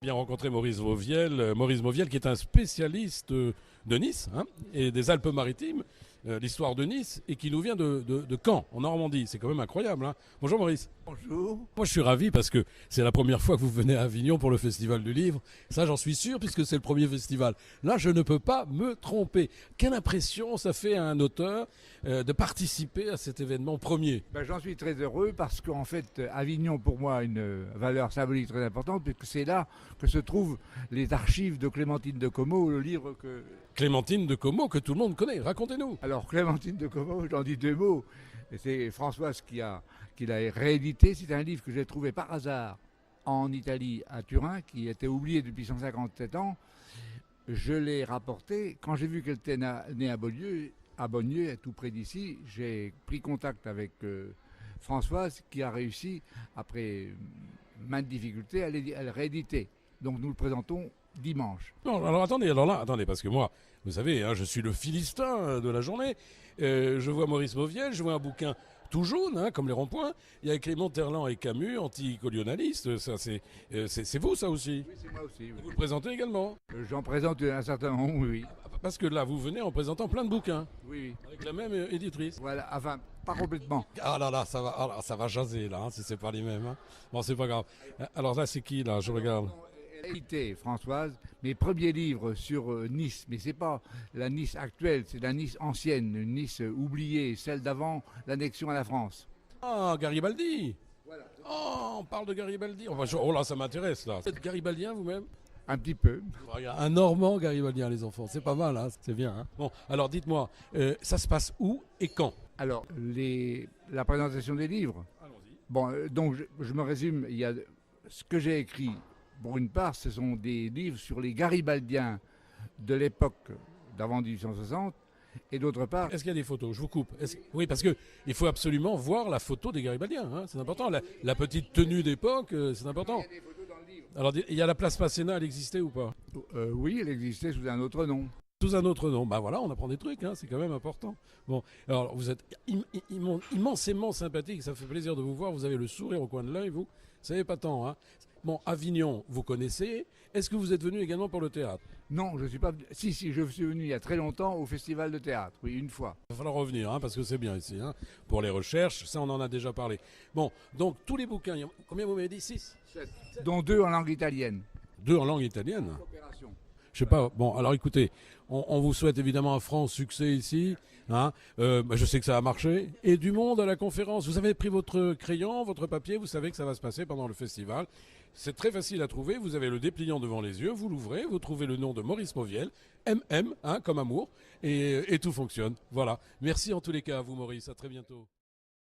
Bien rencontré Maurice Mauviel. Maurice Mauviel qui est un spécialiste de Nice et des Alpes-Maritimes, l'histoire de Nice, et qui nous vient de Caen, en Normandie. C'est quand même incroyable. Bonjour Maurice. Bonjour. Moi je suis ravi parce que c'est la première fois que vous venez à Avignon pour le Festival du Livre. Ça j'en suis sûr puisque c'est le premier festival. Là je ne peux pas me tromper. Quelle impression ça fait à un auteur de participer à cet événement premier? J'en suis très heureux parce qu'en fait Avignon pour moi a une valeur symbolique très importante puisque c'est là que se trouvent les archives de Clémentine de Como, le livre que... Clémentine de Como que tout le monde connaît, racontez-nous. Alors Clémentine de Como, j'en dis deux mots. C'est Françoise qui l'a réédité. C'est un livre que j'ai trouvé par hasard en Italie, à Turin, qui était oublié depuis 157 ans. Je l'ai rapporté. Quand j'ai vu qu'elle était née à Beaulieu, tout près d'ici, j'ai pris contact avec Françoise qui a réussi, après maintes difficultés, à le rééditer. Donc nous le présentons dimanche. Non, alors attendez, parce que moi, vous savez, je suis le Philistin de la journée. Je vois Maurice Mauviel, je vois un bouquin tout jaune, comme les ronds-points. Il y a écrit Monterland et Camus, anticolonialiste. Ça, c'est vous, ça aussi? Oui, c'est moi aussi. Oui. Vous le présentez également? J'en présente un certain nombre, oui. Parce que là, vous venez en présentant plein de bouquins. Oui. Avec la même éditrice. Voilà, enfin, pas complètement. Ah là là, ça va jaser là, si c'est pas les mêmes. Bon, c'est pas grave. Alors là, c'est qui là? Je regarde. Elle a édité, Françoise, mes premiers livres sur Nice, mais c'est pas la Nice actuelle, c'est la Nice ancienne, une Nice oubliée, celle d'avant l'annexion à la France. Ah, Garibaldi. Voilà. Oh, on parle de Garibaldi. Oh là, ça m'intéresse là. Vous êtes garibaldien vous-même? Un petit peu. Un Normand garibaldien, les enfants. C'est pas mal, c'est bien. Bon, alors dites-moi, ça se passe où et quand? Alors, la présentation des livres. Allons-y. Bon, donc je me résume, il y a ce que j'ai écrit. Pour une part, ce sont des livres sur les garibaldiens de l'époque d'avant 1860. Et d'autre part... Est-ce qu'il y a des photos? Je vous coupe. Oui, parce qu'il faut absolument voir la photo des garibaldiens. C'est important. La petite tenue d'époque, c'est important. Il y a des photos dans le livre. Alors, il y a la place Masséna, elle existait ou pas? Oui, elle existait sous un autre nom. Sous un autre nom. Voilà, on apprend des trucs, c'est quand même important. Bon, alors vous êtes immensément sympathique, ça fait plaisir de vous voir. Vous avez le sourire au coin de l'œil, vous. Ça n'est pas tant, Bon, Avignon, vous connaissez. Est-ce que vous êtes venu également pour le théâtre? Non, je ne suis pas... Si, je suis venu il y a très longtemps au festival de théâtre, oui, une fois. Il va falloir revenir, parce que c'est bien ici. Pour les recherches, ça on en a déjà parlé. Bon, donc tous les bouquins, combien vous m'avez dit? 6? 7. Dont 2 en langue italienne. 2 en langue italienne? Coopération. Je sais pas. Bon, alors écoutez, on vous souhaite évidemment un franc succès ici. Je sais que ça a marché. Et du monde à la conférence. Vous avez pris votre crayon, votre papier. Vous savez que ça va se passer pendant le festival. C'est très facile à trouver. Vous avez le dépliant devant les yeux. Vous l'ouvrez. Vous trouvez le nom de Maurice Mauviel. MM, comme amour. Et tout fonctionne. Voilà. Merci en tous les cas à vous, Maurice. À très bientôt.